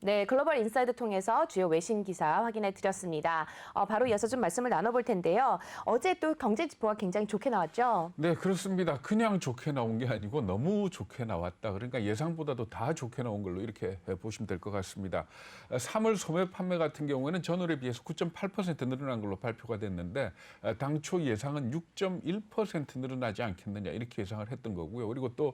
네, 글로벌 인사이드 통해서 주요 외신 기사 확인해 드렸습니다. 바로 이어서 좀 말씀을 나눠볼 텐데요. 어제 또 경제 지표가 굉장히 좋게 나왔죠? 네, 그렇습니다. 그냥 좋게 나온 게 아니고 너무 좋게 나왔다. 그러니까 예상보다도 다 좋게 나온 걸로 이렇게 보시면 될 것 같습니다. 3월 소매 판매 같은 경우에는 전월에 비해서 9.8% 늘어난 걸로 발표가 됐는데 당초 예상은 6.1% 늘어나지 않겠느냐 이렇게 예상을 했던 거고요. 그리고 또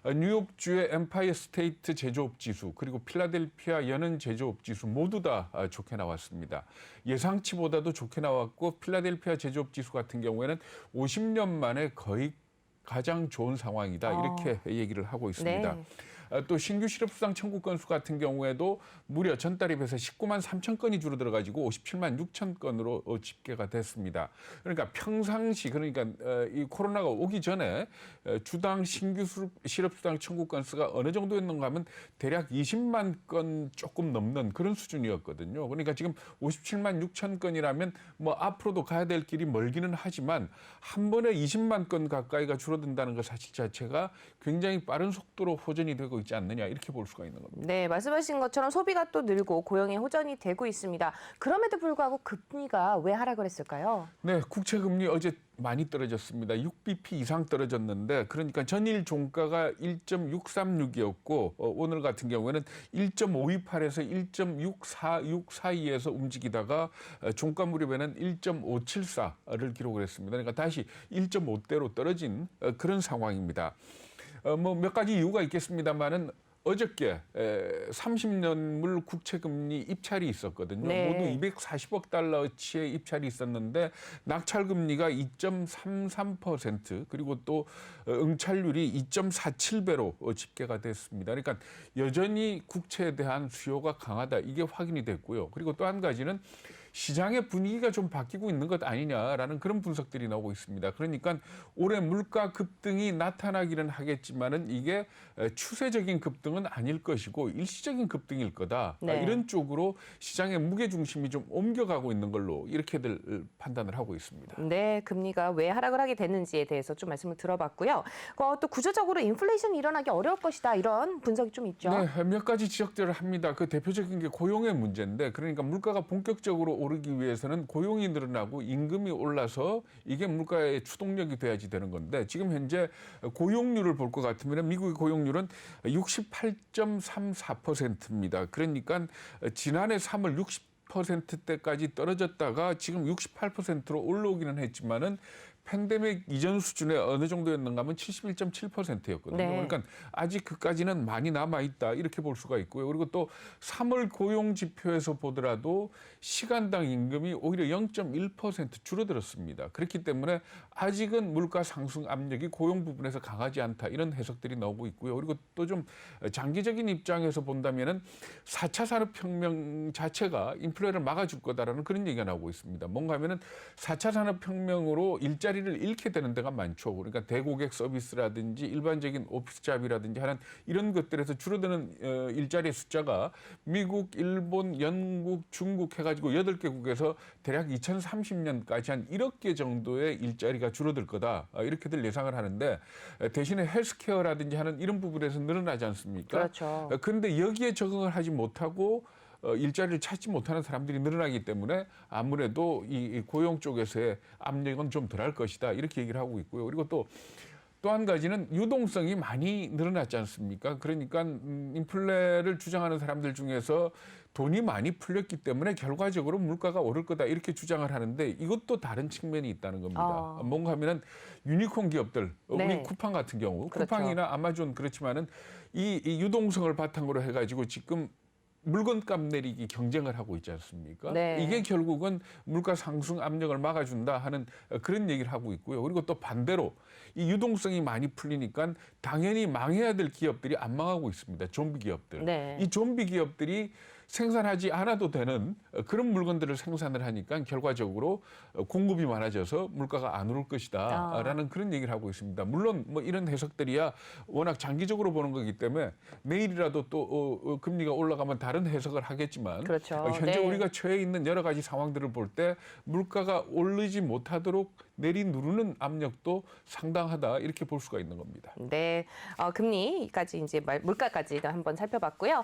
뉴욕주의 엠파이어 스테이트 제조업 지수 그리고 필라델피아 연은 제조업 지수 모두 다 좋게 나왔습니다. 예상치보다도 좋게 나왔고 필라델피아 제조업 지수 같은 경우에는 50년 만에 거의 가장 좋은 상황이다 이렇게 얘기를 하고 있습니다. 네. 또 신규 실업수당 청구 건수 같은 경우에도 무려 전달에 비해서 19만 3천 건이 줄어들어가지고 57만 6천 건으로 집계가 됐습니다. 그러니까 평상시 그러니까 이 코로나가 오기 전에 주당 신규 실업수당 청구 건수가 어느 정도였는가 하면 대략 20만 건 조금 넘는 그런 수준이었거든요. 그러니까 지금 57만 6천 건이라면 뭐 앞으로도 가야 될 길이 멀기는 하지만 한 번에 20만 건 가까이가 줄어든다는 것 사실 자체가 굉장히 빠른 속도로 호전이 되고 있지 않느냐 이렇게 볼 수가 있는 겁니다. 네, 말씀하신 것처럼 소비가 또 늘고 고용이 호전이 되고 있습니다. 그럼에도 불구하고 금리가 왜 하락을 했을까요? 네, 국채 금리 어제 많이 떨어졌습니다. 6bp 이상 떨어졌는데 그러니까 전일 종가가 1.636이었고 오늘 같은 경우에는 1.528에서 1.646 사이에서 움직이다가 종가 무렵에는 1.574를 기록을 했습니다. 그러니까 다시 1.5대로 떨어진 그런 상황입니다. 뭐 몇 가지 이유가 있겠습니다만은 어저께 30년물 국채금리 입찰이 있었거든요. 네. 모두 240억 달러치의 입찰이 있었는데 낙찰금리가 2.33% 그리고 또 응찰률이 2.47배로 집계가 됐습니다. 그러니까 여전히 국채에 대한 수요가 강하다. 이게 확인이 됐고요. 그리고 또 한 가지는 시장의 분위기가 좀 바뀌고 있는 것 아니냐라는 그런 분석들이 나오고 있습니다. 그러니까 올해 물가 급등이 나타나기는 하겠지만은 이게 추세적인 급등은 아닐 것이고 일시적인 급등일 거다. 네. 이런 쪽으로 시장의 무게 중심이 좀 옮겨가고 있는 걸로 이렇게들 판단을 하고 있습니다. 네, 금리가 왜 하락을 하게 됐는지에 대해서 좀 말씀을 들어봤고요. 또 구조적으로 인플레이션이 일어나기 어려울 것이다 이런 분석이 좀 있죠. 네, 몇 가지 지적들을 합니다. 그 대표적인 게 고용의 문제인데 그러니까 물가가 본격적으로 오르기 위해서는 고용이 늘어나고 임금이 올라서 이게 물가의 추동력이 돼야지 되는 건데 지금 현재 고용률을 볼 것 같으면 미국의 고용률은 68.34%입니다. 그러니까 지난해 3월 60%대까지 떨어졌다가 지금 68%로 올라오기는 했지만은 팬데믹 이전 수준에 어느 정도였는가 하면 71.7%였거든요. 네. 그러니까 아직 그까지는 많이 남아있다 이렇게 볼 수가 있고요. 그리고 또 3월 고용 지표에서 보더라도 시간당 임금이 오히려 0.1% 줄어들었습니다. 그렇기 때문에 아직은 물가 상승 압력이 고용 부분에서 강하지 않다 이런 해석들이 나오고 있고요. 그리고 또 좀 장기적인 입장에서 본다면은 4차 산업혁명 자체가 인플레를 막아줄 거다라는 그런 얘기가 나오고 있습니다. 뭔가 하면은 4차 산업혁명으로 일자리를 잃게 되는 데가 많죠. 그러니까 대고객 서비스라든지 일반적인 오피스 잡이라든지 하는 이런 것들에서 줄어드는 일자리의 숫자가 미국, 일본, 영국, 중국 해가지고 8개국에서 대략 2030년까지 한 1억 개 정도의 일자리가 줄어들 거다. 이렇게들 예상을 하는데 대신에 헬스케어라든지 하는 이런 부분에서 늘어나지 않습니까? 그렇죠. 그런데 여기에 적응을 하지 못하고 일자리를 찾지 못하는 사람들이 늘어나기 때문에 아무래도 이 고용 쪽에서의 압력은 좀 덜할 것이다 이렇게 얘기를 하고 있고요. 그리고 또 한 가지는 유동성이 많이 늘어났지 않습니까? 그러니까 인플레를 주장하는 사람들 중에서 돈이 많이 풀렸기 때문에 결과적으로 물가가 오를 거다 이렇게 주장을 하는데 이것도 다른 측면이 있다는 겁니다. 뭔가 하면은 유니콘 기업들, 네. 우리 쿠팡 같은 경우, 그렇죠. 쿠팡이나 아마존 그렇지만은 이 유동성을 바탕으로 해가지고 지금 물건값 내리기 경쟁을 하고 있지 않습니까? 네. 이게 결국은 물가 상승 압력을 막아준다 하는 그런 얘기를 하고 있고요. 그리고 또 반대로 이 유동성이 많이 풀리니까 당연히 망해야 될 기업들이 안 망하고 있습니다. 좀비 기업들. 네. 이 좀비 기업들이 생산하지 않아도 되는 그런 물건들을 생산을 하니까 결과적으로 공급이 많아져서 물가가 안 오를 것이다 라는 그런 얘기를 하고 있습니다. 물론 뭐 이런 해석들이야 워낙 장기적으로 보는 거기 때문에 내일이라도 또 금리가 올라가면 다른 해석을 하겠지만 그렇죠. 현재 네. 우리가 처해 있는 여러 가지 상황들을 볼 때 물가가 오르지 못하도록 내리누르는 압력도 상당하다 이렇게 볼 수가 있는 겁니다. 네, 금리까지 이제 물가까지 한번 살펴봤고요.